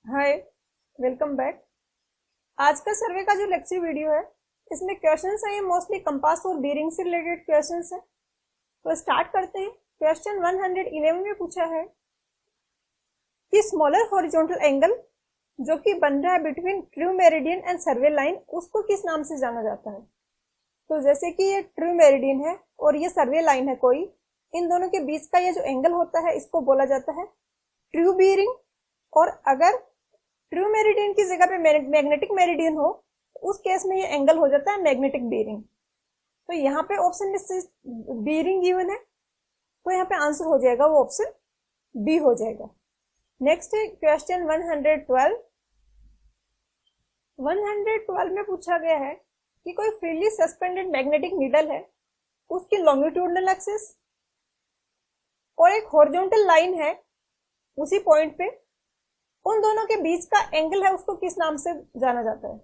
हाय, welcome back. आज का सर्वे का जो लेक्चर वीडियो है इसमें क्वेश्चंस है, ये मोस्टली कंपास और बीयरिंग से रिलेटेड क्वेश्चंस है। तो स्टार्ट करते हैं। क्वेश्चन 111 में पूछा है कि स्मॉलर हॉरिजॉन्टल एंगल जो कि बन रहा है between true meridian and survey line, उसको किस नाम से जाना जाता है। तो जैसे कि ये ट्रू मेरिडियन है और ये सर्वे लाइन है कोई, इन दोनों के बीच का ये जो एंगल होता है इसको बोला जाता है ट्रू बीयरिंग। और अगर ट्रू मेरिडियन की जगह पे मैग्नेटिक मेरिडियन हो तो उस केस में ये एंगल हो जाता है मैग्नेटिक बीयरिंग। तो यहाँ पे ऑप्शन में बीयरिंग गिवन है, तो यहाँ पे आंसर हो जाएगा वो ऑप्शन बी हो जाएगा। नेक्स्ट है क्वेश्चन 112। 112 में पूछा गया है कि कोई फ्रीली सस्पेंडेड मैग्नेटिक नीडल है, उसकी लॉन्गिट्यूडनल एक्सिस और एक हॉरिजॉन्टल लाइन है उसी पॉइंट पे, उन दोनों के बीच का एंगल है उसको किस नाम से जाना जाता है।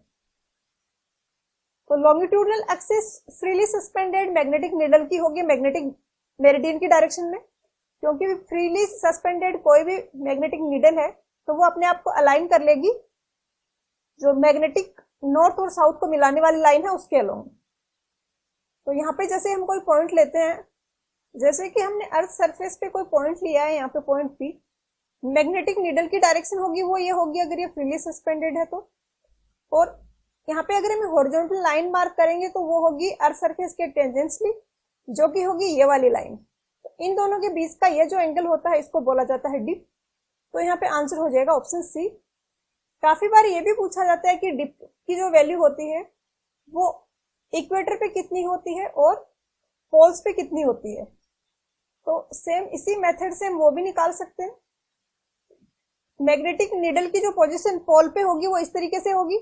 तो longitudinal axis freely suspended magnetic needle की होगी मैग्नेटिक मेरिडियन की डायरेक्शन में, क्योंकि फ्रीली सस्पेंडेड कोई भी मैग्नेटिक नीडल है तो वो अपने आप को अलाइन कर लेगी जो मैग्नेटिक नॉर्थ और साउथ को मिलाने वाली लाइन है उसके अलोंग। तो यहाँ पे जैसे हम कोई पॉइंट लेते हैं, जैसे कि हमने अर्थ सरफेस पे कोई पॉइंट लिया है, यहाँ पे पॉइंट पी, मैग्नेटिक नीडल की डायरेक्शन होगी वो ये होगी अगर ये फ्रीली सस्पेंडेड है तो। और यहाँ पे अगर हम हॉरिजॉन्टल लाइन मार्क करेंगे तो वो होगी अर्थ सरफेस के टेंजेंटली, जो कि होगी ये वाली लाइन। तो इन दोनों के बीच का ये जो एंगल होता है इसको बोला जाता है डिप। तो यहाँ पे आंसर हो जाएगा ऑप्शन सी। काफी बार ये भी पूछा जाता है कि डिप की जो वैल्यू होती है वो इक्वेटर पे कितनी होती है और पोल्स पे कितनी होती है। तो सेम इसी मेथड से हम वो भी निकाल सकते हैं। मैग्नेटिक नीडल की जो पोजीशन पोल पे होगी वो इस तरीके से होगी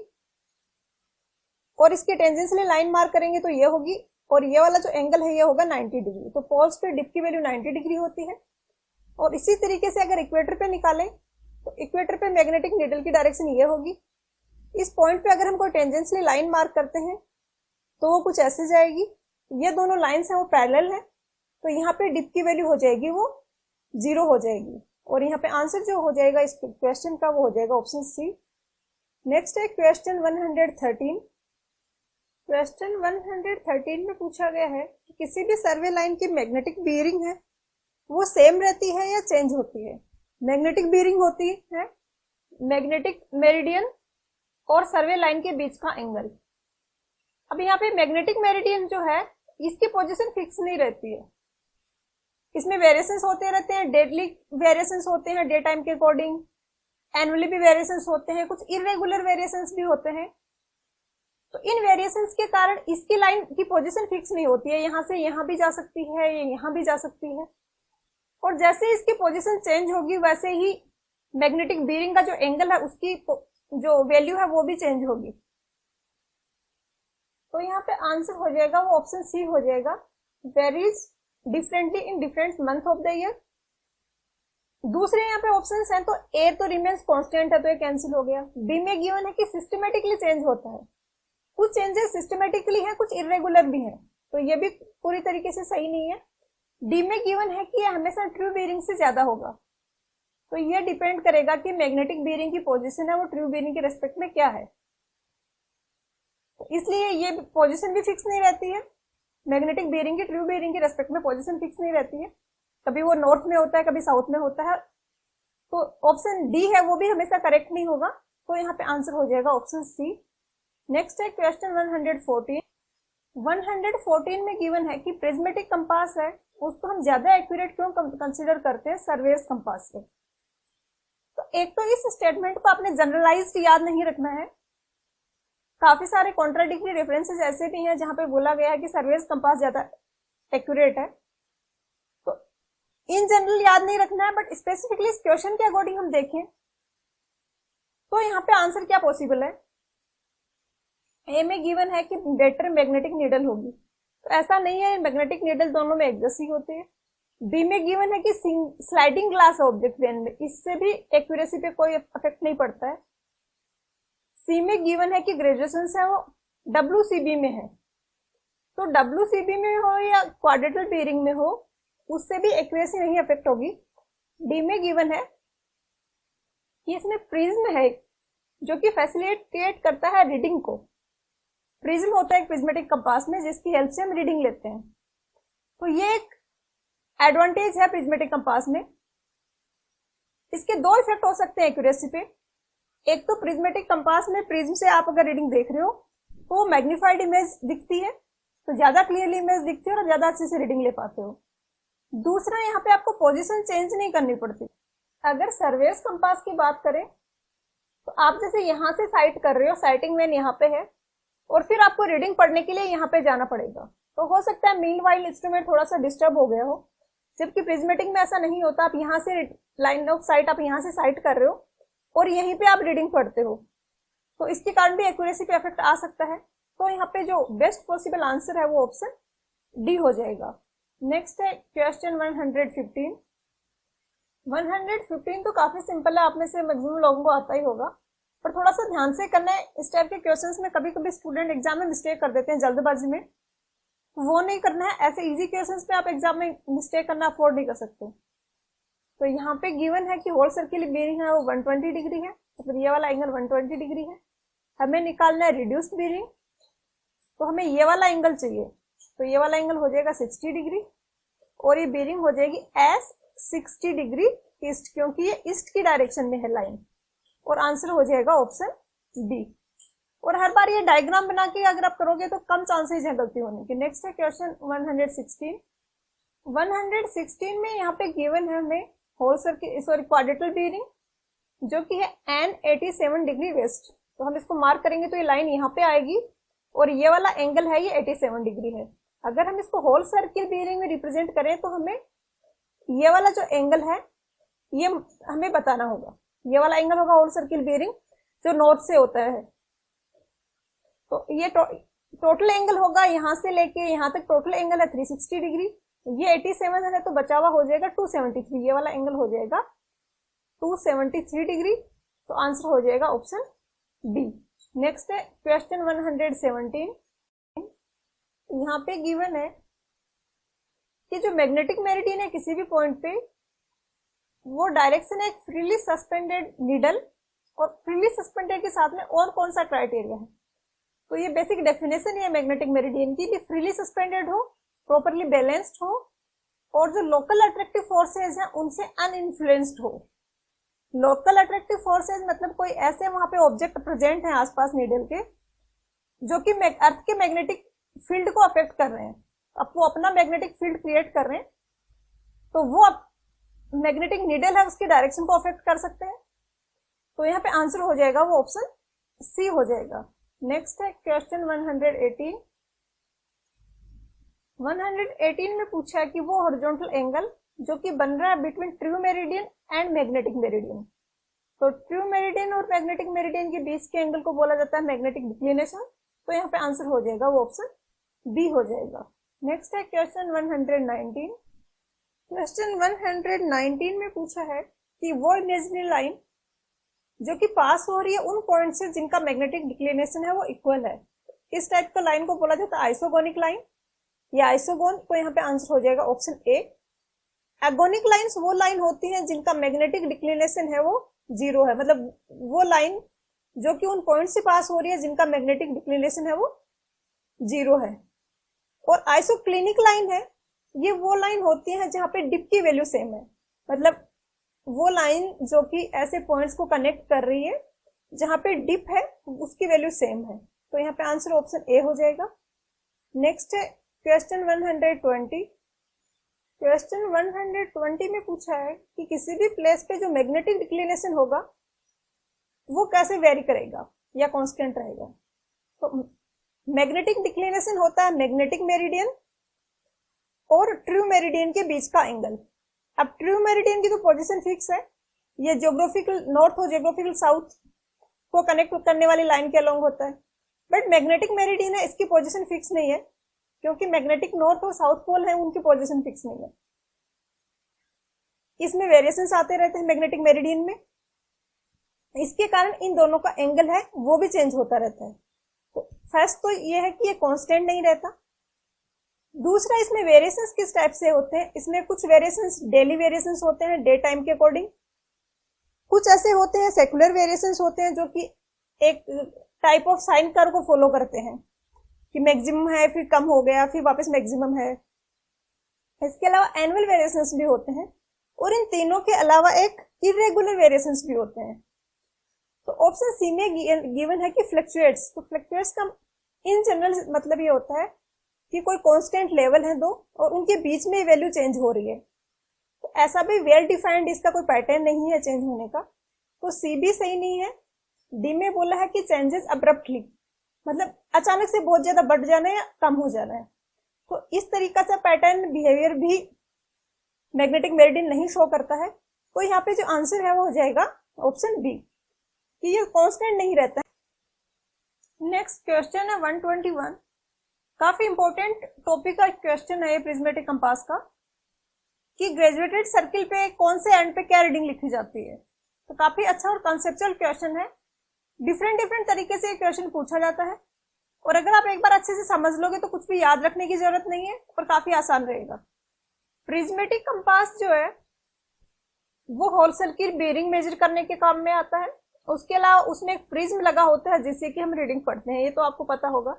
और इसके टेंजेंशियल लाइन मार्क करेंगे तो ये होगी, और ये वाला जो एंगल है ये होगा 90 डिग्री। तो पोल्स पे डिप की वैल्यू 90 डिग्री होती है। और इसी तरीके से अगर इक्वेटर पे निकालें तो इक्वेटर पे मैग्नेटिक नीडल की डायरेक्शन ये होगी। इस पॉइंट पे अगर हम कोई टेंजेंशियल लाइन मार्क करते हैं तो वो कुछ ऐसे जाएगी, ये दोनों लाइन्स हैं वो पैरेलल है, तो यहाँ पे डिप की वैल्यू हो जाएगी वो 0 हो जाएगी। और यहाँ पे आंसर जो हो जाएगा इस क्वेश्चन का वो हो जाएगा ऑप्शन सी। नेक्स्ट है क्वेश्चन 113। क्वेश्चन 113 में पूछा गया है कि किसी भी सर्वे लाइन की मैग्नेटिक बीयरिंग है वो सेम रहती है या चेंज होती है। मैग्नेटिक बीयरिंग होती है मैग्नेटिक मेरिडियन और सर्वे लाइन के बीच का एंगल। अब यहाँ पे मैग्नेटिक मेरिडियन जो है इसकी पोजीशन फिक्स नहीं रहती है, इसमें वेरिएशंस होते रहते हैं, डेली वेरिएशंस होते हैं डे टाइम के अकॉर्डिंग, एनुअली भी वेरिएशंस होते हैं, कुछ इरेगुलर वेरिएशंस भी होते हैं। तो इन वेरिएशंस के कारण इसकी लाइन की पोजीशन फिक्स नहीं होती है, यहाँ से यहाँ भी जा सकती है, ये यहाँ भी जा सकती है। और जैसे इसकी पोजीशन चेंज होगी वैसे ही मैग्नेटिक बीयरिंग का जो एंगल है उसकी जो वैल्यू है वो भी चेंज होगी। तो यहाँ पे आंसर हो जाएगा वो ऑप्शन सी हो जाएगा, varies differently in different month of the year. दूसरे यहाँ पे ऑप्शंस हैं तो ए तो रिमेन्स कांस्टेंट है तो ये कैंसिल हो गया। बी में गिवन है कि सिस्टमेटिकली चेंज होता है, कुछ चेंजेस सिस्टमेटिकली है कुछ इरेगुलर भी है, तो ये भी पूरी तरीके से सही नहीं है। डी में गिवन है कि ये हमेशा ट्रू बीयरिंग से ज्यादा होगा, तो ये डिपेंड करेगा कि मैग्नेटिक बीयरिंग की पोजीशन है वो ट्रू बीयरिंग के रेस्पेक्ट में क्या है, तो इसलिए ये पोजीशन भी फिक्स नहीं रहती है। मैग्नेटिक बीयरिंग की ट्रू बीयरिंग के रेस्पेक्ट में पोजीशन फिक्स नहीं रहती है, कभी वो नॉर्थ में होता है कभी साउथ में होता है। तो ऑप्शन डी है वो भी हमेशा करेक्ट नहीं होगा, तो यहाँ पे आंसर हो जाएगा ऑप्शन सी। नेक्स्ट है क्वेश्चन 114। 114 में गिवन है कि प्रिज्मेटिक कंपास है उसको हम ज्यादा एक्यूरेट क्यों कंसिडर करते हैं सर्वेयर्स कंपास से। तो एक तो इस स्टेटमेंट को आपने जनरलाइज्ड याद नहीं रखना है, काफी सारे कॉन्ट्राडिक्टरी रेफरेंसेस ऐसे भी हैं जहां पे बोला गया है कि सर्वेयर्स कंपास ज्यादा एक्यूरेट है, तो इन जनरल याद नहीं रखना है। बट स्पेसिफिकली इस क्वेश्चन के अकॉर्डिंग हम देखें तो यहाँ पे आंसर क्या पॉसिबल है। ए में गिवन है कि बेटर मैग्नेटिक नीडल होगी, तो ऐसा नहीं है, मैग्नेटिक नीडल दोनों में एडजस्ट ही होते हैं। बी में गिवन है कि स्लाइडिंग ग्लास ऑब्जेक्ट वेन में, इससे भी एक्यूरेसी पे कोई इफेक्ट नहीं पड़ता है। सी में गिवन है कि ग्रेजुएशन है वो WCB में है, तो WCB में हो या क्वाड्रेटल बीयरिंग में हो उससे भी एक्यूरेसी नहीं अफेक्ट होगी। डी में गिवन है कि इसमें प्रिज्म है जो कि फैसिलिटेट करता है रीडिंग को। प्रिज्म होता है एक प्रिज्मेटिक कंपास में जिसकी हेल्प से हम रीडिंग लेते हैं। तो ये एक एडवांटेज है प्रिज्मेटिक कंपास में। इसके दो इफेक्ट हो सकते हैं एक्यूरेसी पे। एक तो प्रिज्मेटिक कंपास में प्रिज्म से आप अगर रीडिंग देख रहे हो तो मैग्नीफाइड इमेज दिखती है, तो ज्यादा क्लियरली इमेज दिखती है और ज्यादा अच्छे से रीडिंग ले पाते हो। दूसरा, यहाँ पे आपको पोजीशन चेंज नहीं करनी पड़ती। अगर सर्वेस कंपास की बात करें तो आप जैसे यहाँ से साइट कर रहे हो, साइटिंग मेन यहाँ पे है और फिर आपको रीडिंग पढ़ने के लिए यहाँ पे जाना पड़ेगा। तो हो सकता है मीनवाइल इंस्ट्रूमेंट थोड़ा सा डिस्टर्ब हो गया हो, जबकि प्रिज्मेटिक में ऐसा नहीं होता। आप यहाँ से लाइन ऑफ साइट, आप यहाँ से साइट कर रहे हो और यहीं पे आप रीडिंग पढ़ते हो, तो इसके कारण भी एक्यूरेसी पे इफेक्ट आ सकता है। तो यहाँ पे जो बेस्ट पॉसिबल आंसर है वो ऑप्शन डी हो जाएगा। नेक्स्ट है क्वेश्चन 115। 115 तो काफी सिंपल है, आप में से मैक्सिमम लोगों को आता ही होगा, पर थोड़ा सा ध्यान से करना है। इस टाइप के क्वेश्चंस में कभी कभी स्टूडेंट एग्जाम में मिस्टेक कर देते हैं जल्दबाजी में, वो नहीं करना है। ऐसे इजी क्वेश्चंस पे आप एग्जाम में मिस्टेक करना अफोर्ड नहीं कर सकते। तो यहाँ पे गिवन है कि होल सर्किल बेरिंग है वो 120 डिग्री है, तो फिर ये वाला एंगल 120 डिग्री है। हमें निकालना है रिड्यूस्ड बेरिंग, तो हमें ये वाला एंगल चाहिए, तो ये वाला एंगल हो जाएगा 60 डिग्री और ये बेरिंग हो जाएगी एस 60 डिग्री ईस्ट, क्योंकि ये ईस्ट की डायरेक्शन में है लाइन, और आंसर हो जाएगा ऑप्शन डी। और हर बार ये डायग्राम बना के अगर आप करोगे तो कम चांसेस है गलती होने के। नेक्स्ट है क्वेश्चन 116। 116 में यहाँ पे गिवन है हमें होल सर्किल क्वाड्रेटल बेरिंग जो कि है एन 87 डिग्री वेस्ट। तो हम इसको मार्क करेंगे तो ये लाइन यहाँ पे आएगी और ये वाला एंगल है ये 87 डिग्री है। अगर हम इसको होल सर्किल बेरिंग में रिप्रेजेंट करें तो हमें ये वाला जो एंगल है ये हमें बताना होगा। ये वाला एंगल होगा होल सर्किल बेरिंग जो नॉर्थ से होता है, तो ये टोटल एंगल होगा यहाँ से लेके यहाँ तक टोटल एंगल है 360 डिग्री। ये 87 है तो बचा हुआ हो जाएगा 273, ये वाला एंगल हो जाएगा 273 डिग्री। तो आंसर हो जाएगा ऑप्शन बी। नेक्स्ट है क्वेश्चन 117। यहाँ पे गिवन है कि जो मैग्नेटिक मेरिडियन है किसी भी पॉइंट पे, वो डायरेक्शन है एक फ्रीली सस्पेंडेड नीडल, और फ्रीली सस्पेंडेड के साथ में और कौन सा क्राइटेरिया है। तो ये बेसिक डेफिनेशन है मैग्नेटिक मेरिडियन की कि फ्रीली सस्पेंडेड हो, प्रॉपरली बैलेंस्ड हो, और जो लोकल अट्रैक्टिव फोर्सेज हैं उनसे अनइन्फ्लुएंस्ड हो। लोकल अट्रैक्टिव फोर्सेज मतलब कोई ऐसे वहां पे ऑब्जेक्ट प्रेजेंट है आसपास नीडल के जो कि अर्थ के मैग्नेटिक फील्ड को अफेक्ट कर रहे हैं, अब वो अपना मैग्नेटिक फील्ड क्रिएट कर रहे हैं, तो वो मैग्नेटिक नीडल है उसकी डायरेक्शन को अफेक्ट कर सकते हैं। तो यहाँ पे आंसर हो जाएगा वो ऑप्शन सी हो जाएगा। नेक्स्ट है क्वेश्चन 118। 118 में पूछा है कि वो हॉरिजॉन्टल एंगल जो कि बन रहा है between true meridian and magnetic meridian. तो ट्रू मेरिडियन और मैग्नेटिक मेरिडियन के बीच के एंगल को बोला जाता है मैग्नेटिक डिक्लिनेशन। तो यहाँ पे आंसर हो जाएगा वो ऑप्शन बी हो जाएगा। नेक्स्ट है क्वेश्चन 119। क्वेश्चन 119 में पूछा है कि वो इमेजिनरी लाइन जो कि पास हो रही है उन पॉइंट से जिनका मैग्नेटिक डिक्लिनेशन है वो इक्वल है, इस टाइप का लाइन को बोला जाता है आइसोगोनिक लाइन या आइसोगोन। तो यहाँ पे आंसर हो जाएगा ऑप्शन ए। एगोनिक लाइंस वो लाइन होती हैं जिनका मैग्नेटिक डिक्लिनेशन है वो 0 है, मतलब वो लाइन जो कि उन पॉइंट से पास हो रही है जिनका मैग्नेटिक डिक्लिनेशन है वो 0 है। और आइसोक्लिनिक लाइन है, ये वो लाइन होती है जहां पे डिप की वैल्यू सेम है, मतलब वो लाइन जो कि ऐसे पॉइंट्स को कनेक्ट कर रही है जहां पे डिप है उसकी वैल्यू सेम है। तो यहाँ पे आंसर ऑप्शन ए हो जाएगा। नेक्स्ट है क्वेश्चन 120। क्वेश्चन 120 में पूछा है कि किसी भी प्लेस पे जो मैग्नेटिक डिक्लिनेशन होगा वो कैसे वेरी करेगा या कांस्टेंट रहेगा। तो मैग्नेटिक डिक्लिनेशन होता है मैग्नेटिक मेरिडियन और ट्रू मेरिडियन के बीच का एंगल। अब ट्रू मेरिडियन की तो पोजीशन फिक्स है, ये ज्योग्राफिकल नॉर्थ और ज्योग्राफिकल साउथ को कनेक्ट करने वाली लाइन के अलोंग होता है। बट मैग्नेटिक मेरिडियन है इसकी पोजीशन फिक्स नहीं है, क्योंकि मैग्नेटिक नॉर्थ और साउथ पोल है उनकी पोजीशन फिक्स नहीं है। इसमें वेरिएशंस आते रहते हैं मैग्नेटिक मेरिडियन में, इसके कारण इन दोनों का एंगल है वो भी चेंज होता रहता है। तो फर्स्ट तो ये है कि ये कांस्टेंट नहीं रहता। दूसरा, इसमें वेरिएशंस किस टाइप से होते हैं, इसमें कुछ वेरिएशंस डेली वेरिएशंस होते हैं डे टाइम के अकॉर्डिंग, कुछ ऐसे होते हैं सेकुलर वेरिएशंस होते हैं जो कि एक टाइप ऑफ साइन कर्व को फॉलो करते हैं कि मैक्सिमम है फिर कम हो गया फिर वापस मैक्सिमम है। इसके अलावा एनुअल वेरिएशंस भी होते हैं और इन तीनों के अलावा एक इरेगुलर वेरिएशंस भी होते हैं। तो ऑप्शन सी में गिवन है कि फ्लक्चुएट्स। तो फ्लक्चुएट्स का इन जनरल मतलब ये होता है कि कोई कांस्टेंट लेवल है दो और उनके बीच में वैल्यू चेंज हो रही है। तो ऐसा भी वेल डिफाइंड इसका कोई पैटर्न नहीं है चेंज होने का, तो सी भी सही नहीं है। डी में बोला है कि चेंजेस अब्रप्टली, मतलब अचानक से बहुत ज्यादा बढ़ जाना है या कम हो जाना है। तो इस तरीका से पैटर्न बिहेवियर भी मैग्नेटिक मेरिडियन नहीं शो करता है। तो यहाँ पे जो आंसर है वो हो जाएगा ऑप्शन बी कि ये कांस्टेंट नहीं रहता है। नेक्स्ट क्वेश्चन है 121, काफी इंपॉर्टेंट टॉपिक का क्वेश्चन है ये प्रिज्मेटिक कंपास का, कि ग्रेजुएटेड सर्किल पे कौन से एंड पे क्या रीडिंग लिखी जाती है। तो काफी अच्छा और कॉन्सेप्चुअल क्वेश्चन है, डिफरेंट तरीके से ये क्वेश्चन पूछा जाता है और अगर आप एक बार अच्छे से समझ लोगे तो कुछ भी याद रखने की जरूरत नहीं है और काफी आसान रहेगा। प्रिज्मेटिक कंपास जो है वो होल सर्किल बेरिंग मेजर करने के काम में आता है। उसके अलावा उसमें एक प्रिज्म लगा होता है जिससे कि हम रीडिंग पढ़ते हैं, ये तो आपको पता होगा।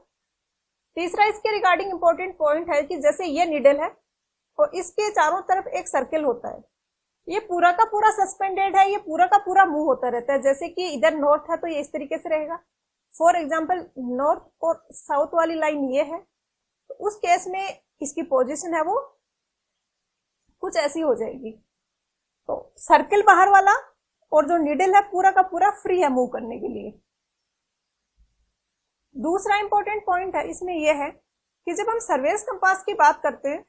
तीसरा इसके रिगार्डिंग इंपॉर्टेंट पॉइंट है कि जैसे ये नीडल है और इसके चारों तरफ एक सर्किल होता है, ये पूरा का पूरा सस्पेंडेड है, ये पूरा का पूरा मूव होता रहता है। जैसे कि इधर नॉर्थ है तो ये इस तरीके से रहेगा, फॉर एग्जाम्पल नॉर्थ और साउथ वाली लाइन ये है, तो उस केस में इसकी पोजीशन है वो कुछ ऐसी हो जाएगी। तो सर्किल बाहर वाला और जो नीडल है पूरा का पूरा फ्री है मूव करने के लिए। दूसरा इंपॉर्टेंट पॉइंट है इसमें यह है कि जब हम सर्वेस कंपास की बात करते हैं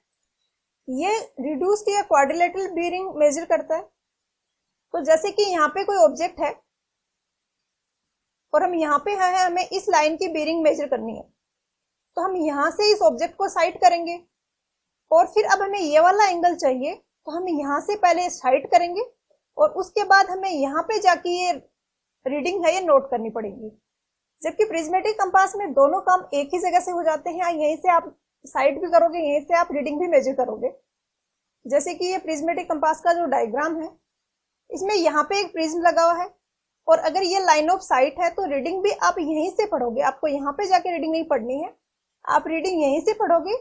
ये रिड्यूस्ड या क्वाड्रिलेटरल बेरिंग मेजर करता है। तो जैसे कि यहाँ पे कोई ऑब्जेक्ट है और हम यहाँ पे है हमें इस लाइन की बेरिंग मेजर करनी है, तो हम यहाँ से इस ऑब्जेक्ट को साइड करेंगे और फिर अब हमें ये वाला एंगल चाहिए तो हम यहाँ से पहले साइड करेंगे और उसके बाद हमें यहाँ पे जाके ये रीडिंग है ये नोट करनी पड़ेगी। जबकि प्रिज्मेटिक कंपास में दोनों काम एक ही जगह से हो जाते हैं, यहीं से आप साइड भी करोगे यहीं से आप रीडिंग भी मेजर करोगे। जैसे कि ये प्रिज्मेटिक कंपास का जो डायग्राम है इसमें यहाँ पे एक प्रिज्म लगा हुआ है और अगर ये लाइन ऑफ साइट है तो रीडिंग भी आप यहीं से पढ़ोगे, आपको यहाँ पे जाके रीडिंग नहीं पढ़नी है, आप रीडिंग यहीं से पढ़ोगे।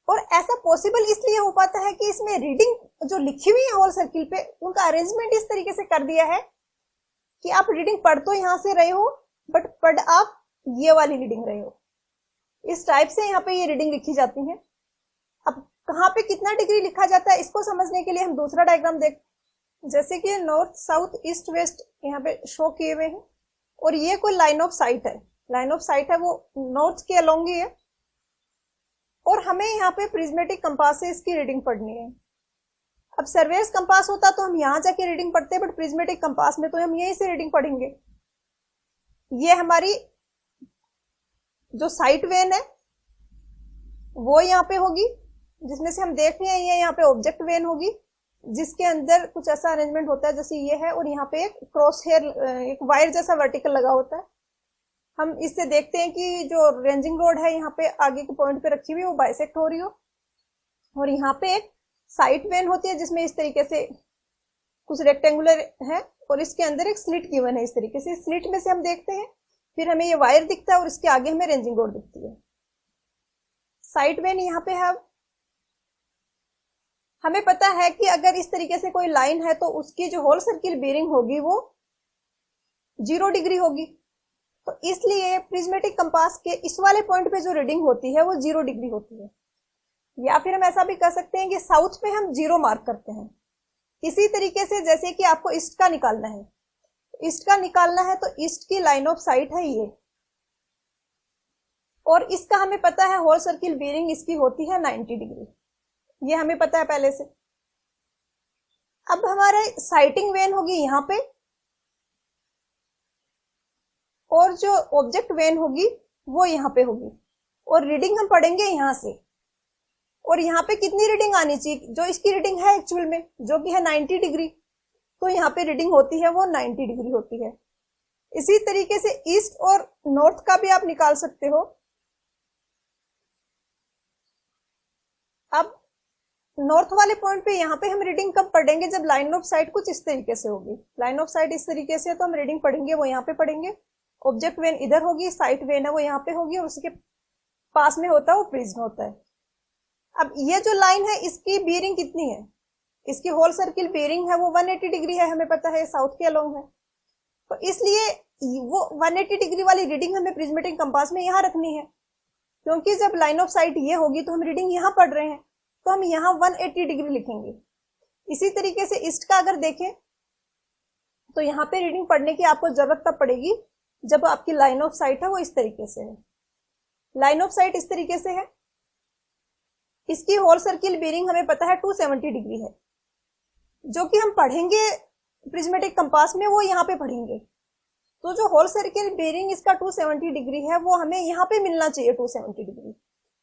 और ऐसा पॉसिबल इसलिए हो पाता है कि इसमें रीडिंग जो लिखी हुई है होल सर्किल पे उनका अरेंजमेंट इस तरीके से कर दिया है कि आप रीडिंग पढ़ तो यहाँ से रहे हो बट पढ़ आप ये वाली रीडिंग रहे हो। इस टाइप से यहाँ पे ये रीडिंग लिखी जाती है। अब कहाँ पे कितना डिग्री लिखा जाता है इसको समझने के लिए हम दूसरा डायग्राम देख, जैसे कि नॉर्थ साउथ ईस्ट वेस्ट यहाँ पे शो किए हुए हैं और ये कोई लाइन ऑफ साइट है, लाइन ऑफ साइट है वो नॉर्थ के अलोंग ही है और हमें यहाँ पे प्रिज्मेटिक कंपास से इसकी रीडिंग पढ़नी है। अब सर्वेस कंपास होता तो हम यहाँ जाके रीडिंग पढ़ते, बट प्रिज्मेटिक कंपास में तो हम यहीं से रीडिंग पढ़ेंगे। ये हमारी जो साइट वेन है वो यहाँ पे होगी जिसमें से हम देख रहे हैं ये यहाँ पे ऑब्जेक्ट वेन होगी जिसके अंदर कुछ ऐसा अरेंजमेंट होता है जैसे ये है और यहाँ पे एक क्रॉस हेयर एक वायर जैसा वर्टिकल लगा होता है। हम इससे देखते हैं कि जो रेंजिंग रोड है यहाँ पे आगे के पॉइंट पे रखी हुई वो बाइसेक्ट हो रही हो और यहाँ पे एक साइट वेन होती है जिसमें इस तरीके से कुछ रेक्टेंगुलर है और इसके अंदर एक स्लिट गिवन है। इस तरीके से स्लिट में से हम देखते हैं फिर हमें ये वायर दिखता है और इसके आगे हमें रेंजिंग रोड दिखती है। साइट वेन यहाँ पे है। हमें पता है कि अगर इस तरीके से कोई लाइन है तो उसकी जो होल सर्किल बेरिंग होगी वो 0 डिग्री होगी। तो इसलिए प्रिज्मेटिक कंपास के इस वाले पॉइंट पे जो रीडिंग होती है वो 0 डिग्री होती है। या फिर हम ऐसा भी कर सकते हैं कि साउथ पे हम 0 मार्क करते हैं। इसी तरीके से जैसे कि आपको ईस्ट का निकालना है, ईस्ट का निकालना है तो ईस्ट की लाइन ऑफ साइट है ये और इसका हमें पता है होल सर्किल बेरिंग इसकी होती है 90 डिग्री, ये हमें पता है पहले से। अब हमारे साइटिंग वेन होगी यहाँ पे और जो ऑब्जेक्ट वेन होगी वो यहाँ पे होगी और रीडिंग हम पढ़ेंगे यहाँ से। और यहाँ पे कितनी रीडिंग आनी चाहिए, जो इसकी रीडिंग है एक्चुअल में जो कि है 90 डिग्री, तो यहाँ पे रीडिंग होती है वो 90 डिग्री होती है। इसी तरीके से ईस्ट और नॉर्थ का भी आप निकाल सकते हो। अब नॉर्थ वाले पॉइंट पे यहाँ पे हम रीडिंग कब पढ़ेंगे, जब लाइन ऑफ साइट कुछ इस तरीके से होगी। लाइन ऑफ साइट इस तरीके से है तो हम रीडिंग पढ़ेंगे वो यहाँ पे पढ़ेंगे। ऑब्जेक्ट वेन इधर होगी, साइट वेन है वो यहाँ पे होगी, और उसके पास में होता है वो प्रिज्म होता है। अब ये जो लाइन है इसकी बीयरिंग कितनी है, इसकी होल सर्किल बीयरिंग है वो 180 डिग्री है, हमें पता है साउथ के अलोंग है। तो इसलिए वो 180 डिग्री वाली रीडिंग हमें प्रिज्मेटिक कंपास में यहाँ रखनी है, क्योंकि जब लाइन ऑफ साइट ये होगी तो हम रीडिंग यहाँ पढ़ रहे हैं, तो हम यहाँ 180 डिग्री लिखेंगे। इसी तरीके से ईस्ट का अगर देखें तो यहाँ पे रीडिंग पढ़ने की आपको जरूरत तब पड़ेगी जब आपकी लाइन ऑफ साइट है वो इस तरीके से है। लाइन ऑफ साइट इस तरीके से है, इसकी होल सर्किल बीयरिंग हमें पता है 270 डिग्री है, जो कि हम पढ़ेंगे प्रिज्मेटिक कंपास में वो यहाँ पे पढ़ेंगे। तो जो होल सर्किल बीयरिंग इसका 270 डिग्री है वो हमें यहाँ पे मिलना चाहिए 270 डिग्री,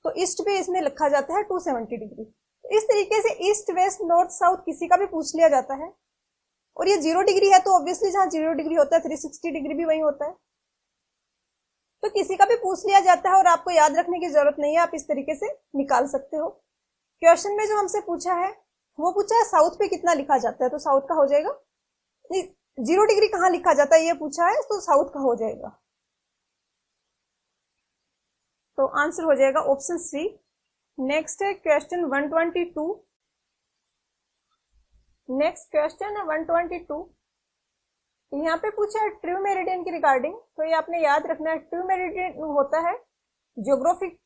तो ईस्ट पे इसमें लिखा जाता है 270 डिग्री। तो इस तरीके से ईस्ट वेस्ट नॉर्थ साउथ किसी का भी पूछ लिया जाता है, और ये 0 डिग्री है तो ऑब्वियसली जहां 0 डिग्री होता है 360 डिग्री भी वही होता है। तो किसी का भी पूछ लिया जाता है और आपको याद रखने की जरूरत नहीं है, आप इस तरीके से निकाल सकते हो। क्वेश्चन में जो हमसे पूछा है वो पूछा है साउथ पे कितना लिखा जाता है, तो साउथ का हो जाएगा 0 डिग्री कहाँ लिखा जाता है ये पूछा है, तो साउथ का हो जाएगा। तो आंसर हो जाएगा ऑप्शन सी। नेक्स्ट है क्वेश्चन 122। नेक्स्ट क्वेश्चन है 122। यहाँ पे पूछा है ट्रू मेरिडियन की रिगार्डिंग, तो ये आपने याद रखना है। ट्रू मेरिडियन होता है ज्योग्राफिक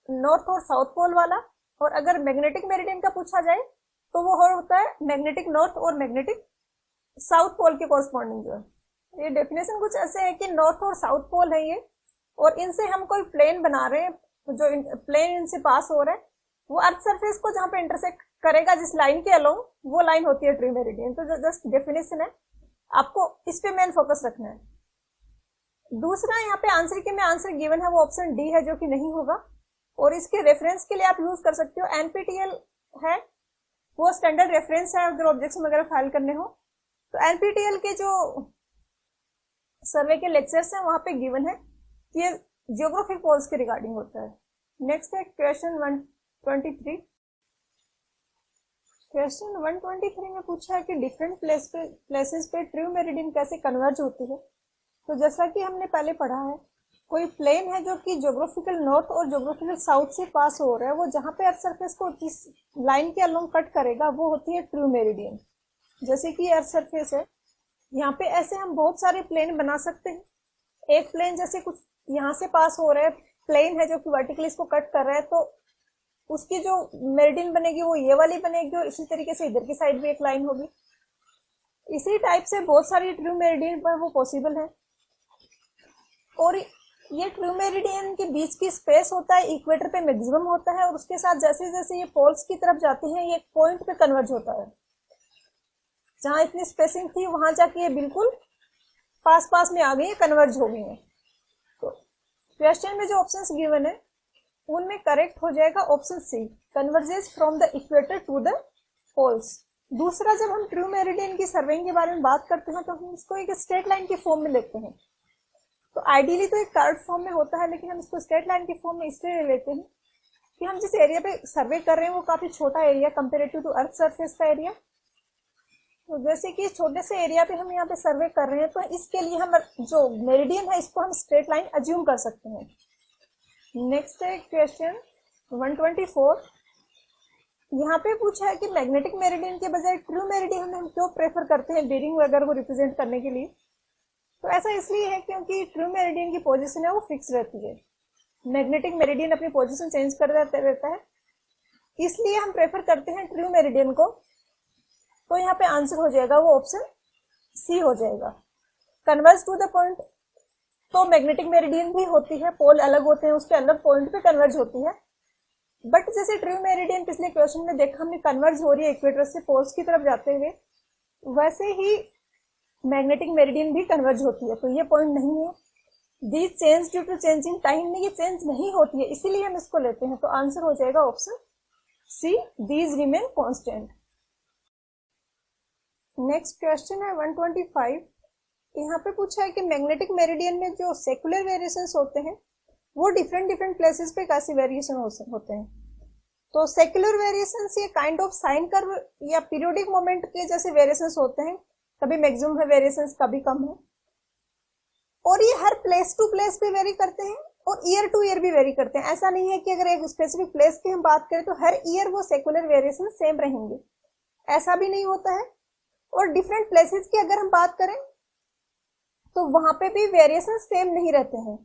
नॉर्थ और साउथ पोल वाला, और अगर मैग्नेटिक मेरिडियन का पूछा जाए तो वो होता है मैग्नेटिक नॉर्थ और मैग्नेटिक साउथ पोल के कॉरस्पॉन्डिंग जो है। ये डेफिनेशन कुछ ऐसे है कि नॉर्थ और साउथ पोल है ये, और इनसे हम कोई प्लेन बना रहे हैं, जो प्लेन इनसे पास हो रहा है वो अर्थ सरफेस को जहां पे इंटरसेक्ट करेगा जिस लाइन के अलोंग, वो लाइन होती है ट्रू मेरिडियन। तो जस्ट डेफिनेशन है, आपको इस पे मेन फोकस रखना है। दूसरा यहाँ पे आंसर के में आंसर गिवन है वो ऑप्शन डी है, जो कि नहीं होगा, और इसके रेफरेंस के लिए आप यूज कर सकते हो एनपीटीईएल है, वो स्टैंडर्ड रेफरेंस है अगर ऑब्जेक्शन वगैरह फाइल करने हो। तो एनपीटीईएल के जो सर्वे के लेक्चर्स हैं वहां पे गिवन है कि ये जियोग्राफिक पोल्स के रिगार्डिंग होता है। नेक्स्ट है क्वेश्चन 123। क्वेश्चन 123 में पूछा है कि डिफरेंट प्लेसेस पे ट्रू मेरिडियन कैसे कन्वर्ज होती है। तो जैसा कि हमने पहले पढ़ा है, कोई प्लेन है जो कि ज्योग्राफिकल नॉर्थ और ज्योग्राफिकल साउथ से पास हो रहा है, वो जहां पे अर्थ सरफेस को जिस लाइन के अलोंग कट करेगा वो होती है ट्रू मेरिडियन। जैसे कि अर्थ सरफेस है, यहाँ पे ऐसे हम बहुत सारे प्लेन बना सकते हैं। एक प्लेन जैसे कुछ यहाँ से पास हो रहा है, प्लेन है जो कि वर्टिकली इसको कट कर रहा है, तो उसकी जो मेरिडियन बनेगी वो ये वाली बनेगी, और इसी तरीके से इधर की साइड भी एक लाइन होगी। इसी टाइप से बहुत सारी ट्रू मेरिडियन पर वो पॉसिबल है। और ये ट्रू मेरिडियन के बीच की स्पेस होता है इक्वेटर पे मैक्सिमम होता है, और उसके साथ जैसे जैसे ये पोल्स की तरफ जाते हैं ये एक पॉइंट पे कन्वर्ज होता है। जहां इतनी स्पेसिंग थी वहां जाके ये बिल्कुल पास पास में आ गई है, कन्वर्ज हो गई है। तो क्वेश्चन में जो ऑप्शंस गिवन है उनमें करेक्ट हो जाएगा option C, converges from the equator to the poles. दूसरा, जब हम ट्रू मेरिडियन की सर्वेइंग के बारे में बात करते हैं तो हम इसको एक स्ट्रेट लाइन की फॉर्म में लेते हैं। तो आइडियली तो एक कर्व फॉर्म में होता है, लेकिन हम इसको स्ट्रेट लाइन की फॉर्म में इसलिए लेते हैं कि हम जिस एरिया पे सर्वे कर रहे हैं वो काफी छोटा area comparative to earth surface का एरिया। तो जैसे कि इस छोटे से एरिया पे हम यहाँ पे सर्वे कर रहे हैं, तो इसके लिए हम जो मेरिडियन है इसको हम स्ट्रेट लाइन अज्यूम कर सकते हैं। नेक्स्ट है क्वेश्चन 124। यहाँ पे पूछा है कि मैग्नेटिक मेरिडियन के बजाय ट्रू मेरिडियन हम क्यों प्रेफर करते हैं बेरिंग वगैरह को रिप्रेजेंट करने के लिए। तो ऐसा इसलिए है क्योंकि ट्रू मेरिडियन की पोजीशन है वो फिक्स रहती है, मैग्नेटिक मेरिडियन अपनी पोजीशन चेंज कर रहता है, इसलिए हम प्रेफर करते हैं ट्रू मेरिडियन को। तो यहाँ पे आंसर हो जाएगा वो ऑप्शन सी हो जाएगा। कन्वर्ज टू द पॉइंट, तो मैग्नेटिक मेरिडियन भी होती है, पोल अलग होते हैं, उसके अलग पॉइंट पे कन्वर्ज होती है। बट जैसे ट्रू मेरिडियन पिछले क्वेश्चन में देखा हमने कन्वर्ज हो रही है इक्वेटर से पोल्स की तरफ जाते हुए, वैसे ही मैग्नेटिक मेरिडियन भी कन्वर्ज होती है। तो ये पॉइंट नहीं है, these change due to changing time में ये चेंज नहीं होती है, इसीलिए हम इसको लेते हैं। तो आंसर हो जाएगा option C, these remain constant. Next question है 125। यहाँ पे पूछा है कि मैग्नेटिक मेरिडियन में जो सेकुलर वेरिएशंस होते हैं वो डिफरेंट प्लेसेस पे कैसे वेरिएशन होते हैं। तो सेक्युलर वेरिएशंस ये काइंड ऑफ साइन कर्व या पीरियोडिक मोमेंट के जैसे वेरिएशंस होते हैं, कभी मैक्सिमम है वेरिएशंस, कभी कम है, और ये हर प्लेस टू प्लेस भी वेरी करते हैं और ईयर टू ईयर भी वेरी करते हैं। ऐसा नहीं है कि अगर एक स्पेसिफिक प्लेस की हम बात करें तो हर ईयर वो सेक्युलर वेरिएशन सेम रहेंगे, ऐसा भी नहीं होता है। और डिफरेंट प्लेसेस की अगर हम बात करें तो वहां पे भी वेरिएशन सेम नहीं रहते हैं।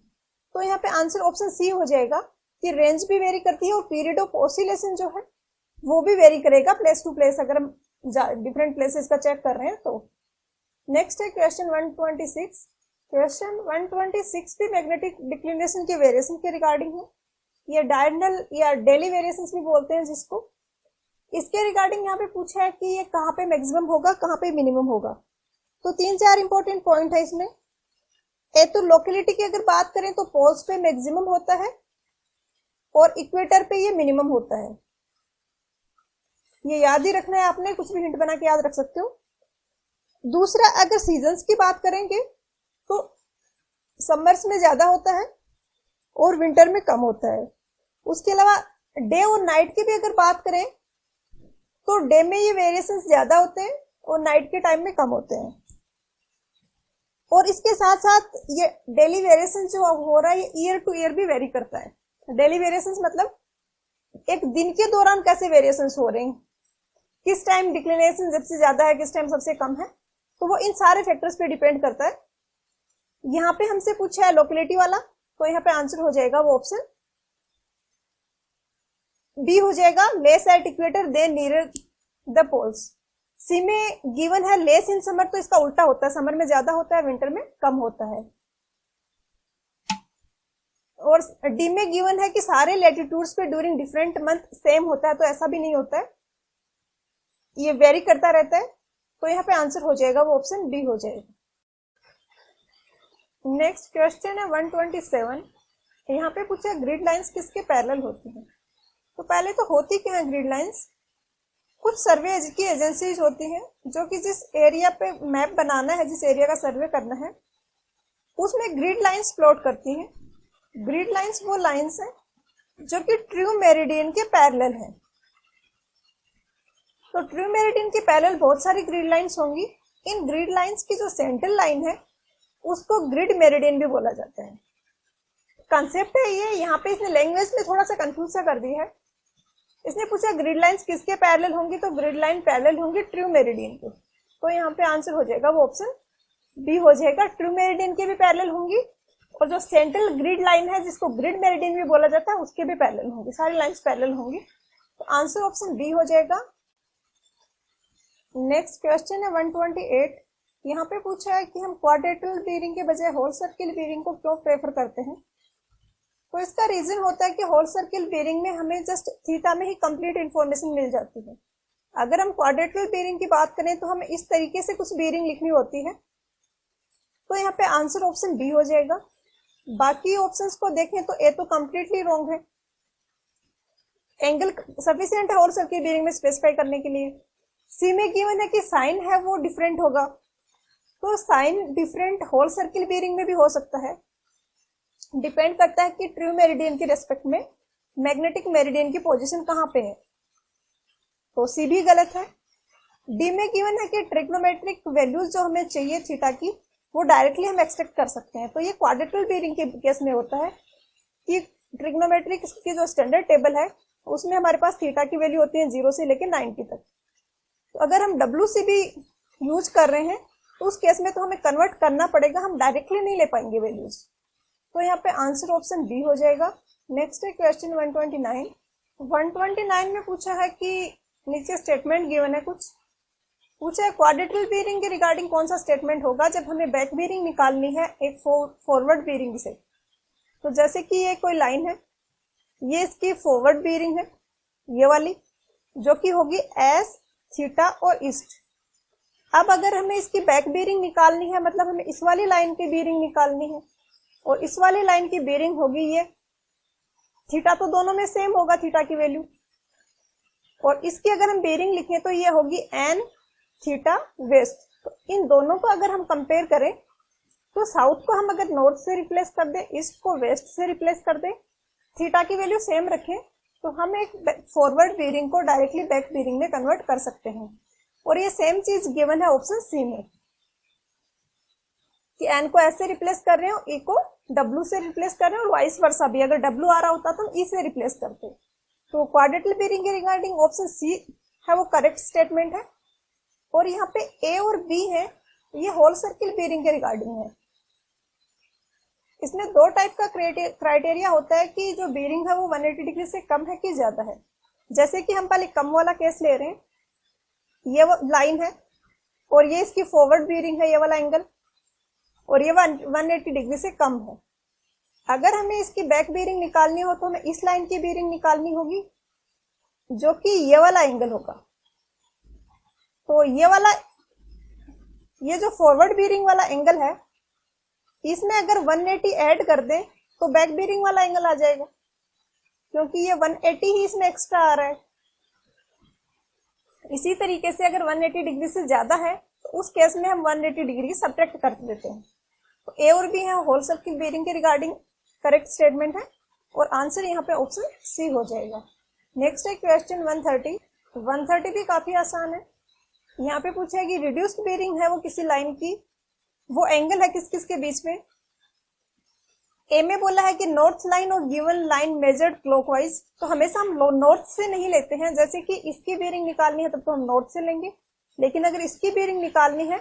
तो यहाँ पे आंसर ऑप्शन सी हो जाएगा कि रेंज भी वेरी करती है और पीरियड ऑफ ऑसिलेशन जो है वो भी वेरी करेगा प्लेस टू प्लेस, अगर हम डिफरेंट प्लेसेस का चेक कर रहे हैं तो। नेक्स्ट है क्वेश्चन 126। क्वेश्चन 126 भी मैग्नेटिक डिक्लिनेशन के वेरिएशन के रिगार्डिंग है, ये डायगोनल या डेली वेरिएशंस भी बोलते हैं जिसको। इसके रिगार्डिंग यहाँ पे पूछा है कि ये कहाँ पे मैक्सिमम होगा, कहाँ पे मिनिमम होगा। तो 3-4 इंपॉर्टेंट पॉइंट है इसमें। तो लोकेलिटी की अगर बात करें तो पोल्स पे मैक्सिमम होता है और इक्वेटर पे ये मिनिमम होता है, ये याद ही रखना है आपने, कुछ भी हिंट बना के याद रख सकते हो। दूसरा, अगर सीजन्स की बात करेंगे तो समर्स में ज्यादा होता है और विंटर में कम होता है। उसके अलावा डे और नाइट की भी अगर बात करें तो डे में ये वेरिएशंस ज्यादा होते हैं और नाइट के टाइम में कम होते हैं। और इसके साथ साथ ये डेली वेरिएशन जो हो रहा है ये ईयर टू ईयर भी वेरी करता है। डेली वेरिएशंस मतलब एक दिन के दौरान कैसे वेरिएशंस हो रहे हैं, किस टाइम डिक्लिनेशन सबसे ज्यादा है, किस टाइम सबसे कम है, तो वो इन सारे फैक्टर्स पे डिपेंड करता है। यहाँ पे हमसे पूछा है लोकेलिटी वाला, तो यहाँ पे आंसर हो जाएगा वो ऑप्शन बी हो जाएगा, less at equator than near the poles. C में गिवन है लेस इन समर, तो इसका उल्टा होता है, समर में ज्यादा होता है, विंटर में कम होता है। और डी में गिवन है कि सारे लैटिट्यूड्स पे ड्यूरिंग डिफरेंट मंथ सेम होता है, तो ऐसा भी नहीं होता है, ये वेरी करता रहता है। तो यहाँ पे आंसर हो जाएगा वो ऑप्शन बी हो जाएगा। नेक्स्ट क्वेश्चन है 127। यहाँ पे पूछा ग्रिड लाइंस किसके पैरेलल होती हैं। तो पहले तो होती क्या है ग्रिड लाइंस, कुछ सर्वे की एजेंसीज होती हैं जो कि जिस एरिया पे मैप बनाना है, जिस एरिया का सर्वे करना है, उसमें ग्रिड लाइंस प्लॉट करती हैं। ग्रिड लाइंस वो लाइंस हैं जो कि ट्रू मेरिडियन के पैरेलल है। तो ट्रू मेरिडियन के पैरेलल बहुत सारी ग्रिड लाइंस होंगी। इन ग्रिड लाइंस की जो सेंट्रल लाइन है उसको ग्रिड मेरिडियन भी बोला जाता है। कंसेप्ट है ये, यहाँ पे इसने लैंग्वेज में थोड़ा सा कंफ्यूज सा कर दिया है। इसने पूछा ग्रिड लाइंस किसके पैरेलल होंगी, तो ग्रिड लाइन पैरेलल होंगी ट्रू मेरिडियन के। तो यहाँ पे आंसर हो जाएगा वो ऑप्शन बी हो जाएगा, ट्रू मेरिडियन के भी पैरेलल होंगी और जो सेंट्रल ग्रिड लाइन है जिसको ग्रिड मेरिडियन भी बोला जाता है उसके भी पैरेलल होंगी, सारी लाइंस पैरेलल होंगी। तो आंसर ऑप्शन बी हो जाएगा। नेक्स्ट क्वेश्चन है 128। यहाँ पे पूछा है कि हम क्वाड्रेटरल बीयरिंग के बजाय होल सर्किल बीयरिंग को क्यों प्रेफर करते हैं। तो इसका रीजन होता है कि होल सर्किल बीयरिंग में हमें जस्ट थीटा में ही कंप्लीट इंफॉर्मेशन मिल जाती है। अगर हम क्वाड्रेटरल बीयरिंग की बात करें तो हमें इस तरीके से कुछ बीयरिंग लिखनी होती है। तो यहाँ पे आंसर ऑप्शन बी हो जाएगा। बाकी ऑप्शंस को देखें तो ए तो कंप्लीटली रॉन्ग है, एंगल सफिशिएंट है होल सर्किल बीयरिंग में स्पेसिफाई करने के लिए। सी में गिवन है कि साइन है वो डिफरेंट होगा, तो sign different whole circle bearing में भी हो सकता है, डिपेंड करता है कि ट्रू मेरिडियन के रेस्पेक्ट में मैग्नेटिक मेरिडियन की पोजीशन कहाँ पे है। तो सी भी गलत है। डी में गिवन है कि ट्रिग्नोमेट्रिक वैल्यूज जो हमें चाहिए थीटा की वो डायरेक्टली हम एक्सट्रैक्ट कर सकते हैं। तो ये क्वाड्रेटरल बीयरिंग के केस में होता है कि ट्रिग्नोमेट्रिक की जो स्टैंडर्ड टेबल है उसमें हमारे पास थीटा की वैल्यू होती है 0 से लेकर 90 तक। तो अगर हम WCB यूज कर रहे हैं तो उस केस में तो हमें कन्वर्ट करना पड़ेगा, हम डायरेक्टली नहीं ले पाएंगे वैल्यूज। तो यहाँ पे आंसर ऑप्शन बी हो जाएगा। नेक्स्ट है क्वेश्चन 129। 129 में पूछा है कि नीचे स्टेटमेंट गिवन है, कुछ पूछा है क्वाड्रेटरल बीयरिंग के रिगार्डिंग कौन सा स्टेटमेंट होगा जब हमें बैक बीयरिंग निकालनी है एक फॉरवर्ड बीयरिंग से। तो जैसे कि ये कोई लाइन है, ये इसकी फॉरवर्ड बीयरिंग है, ये वाली जो कि होगी एस, थीटा और ईस्ट। अब अगर हमें इसकी बैक बीयरिंग निकालनी है, मतलब हमें इस वाली लाइन की बीयरिंग निकालनी है और इस वाली लाइन की बीयरिंग होगी ये, थीटा तो दोनों में सेम होगा थीटा की वैल्यू, और इसकी अगर हम बीयरिंग लिखें तो ये होगी एन थीटा वेस्ट। तो इन दोनों को अगर हम कंपेयर करें तो साउथ को हम अगर नॉर्थ से रिप्लेस कर दें, ईस्ट को वेस्ट से रिप्लेस कर दें, थीटा की वैल्यू सेम रखें तो हम एक फॉरवर्ड बीयरिंग को डायरेक्टली बैक बीयरिंग में कन्वर्ट कर सकते हैं। और ये सेम चीज गिवन है ऑप्शन सी में कि एन को एस से रिप्लेस कर रहे हो, ई को डब्ल्यू से रिप्लेस कर रहे हो, और वाइस वर्सा भी, अगर डब्ल्यू आ रहा होता तो ई से रिप्लेस करते। तो क्वाड्रेटल बीयरिंग के रिगार्डिंग ऑप्शन सी है वो करेक्ट स्टेटमेंट है। और यहाँ पे ए और बी है, ये होल सर्किल बीयरिंग के रिगार्डिंग है। इसमें दो टाइप का क्राइटेरिया होता है कि जो बीयरिंग है वो 180 डिग्री से कम है कि ज्यादा है। जैसे कि हम पहले कम वाला केस ले रहे हैं, ये लाइन है और ये इसकी फॉरवर्ड बीयरिंग है, ये वाला एंगल, और ये 180 डिग्री से कम है। अगर हमें इसकी बैक बीयरिंग निकालनी हो तो हमें इस लाइन की बीयरिंग निकालनी होगी जो कि ये वाला एंगल होगा। तो ये जो फॉरवर्ड बीयरिंग वाला एंगल है, इसमें अगर 180 ऐड कर दें तो बैक बीयरिंग वाला एंगल आ जाएगा, क्योंकि ये 180 ही इसमें एक्स्ट्रा आ रहा है। इसी तरीके से अगर 180 डिग्री से ज्यादा है तो उस केस में हम 180 डिग्री सब्ट्रैक्ट कर देते हैं। तो ए और बी है होल सर्किल बीयरिंग के रिगार्डिंग करेक्ट स्टेटमेंट है, और आंसर यहाँ पे ऑप्शन सी हो जाएगा। नेक्स्ट है क्वेश्चन 130। 130 भी काफी आसान है। यहाँ पे पूछा है कि रिड्यूस्ड बीयरिंग है वो किसी लाइन की, वो एंगल है किस किस के बीच में। ए में बोला है कि नॉर्थ लाइन और गिवन लाइन मेजर्ड क्लॉकवाइज, तो हमेशा हम नॉर्थ से नहीं लेते हैं। जैसे कि इसकी बीयरिंग निकालनी है तब तो हम नॉर्थ से लेंगे, लेकिन अगर इसकी बीयरिंग निकालनी है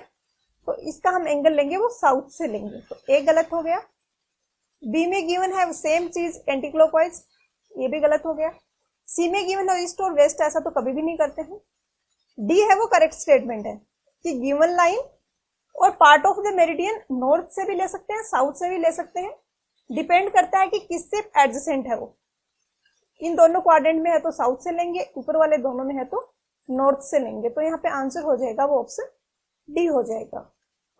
तो इसका हम एंगल लेंगे वो साउथ से लेंगे। तो ए गलत हो गया। बी में गिवन है सेम चीज एंटी क्लॉकवाइज, ये भी गलत हो गया। सी में गिवन है ईस्ट और वेस्ट, ऐसा तो कभी भी नहीं करते हैं। डी है वो करेक्ट स्टेटमेंट है कि गिवन लाइन और part of the meridian north से भी ले सकते हैं, साउथ से भी ले सकते हैं, डिपेंड करता है कि किससे एडजेसेंट है वो। इन दोनों क्वाड्रेंट में है तो साउथ से लेंगे, ऊपर वाले दोनों में है तो नॉर्थ से लेंगे। तो यहाँ पे आंसर हो जाएगा वो ऑप्शन डी हो जाएगा।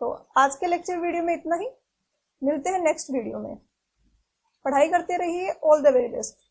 तो आज के लेक्चर वीडियो में इतना ही, मिलते हैं नेक्स्ट वीडियो में। पढ़ाई करते रहिए। All the very best.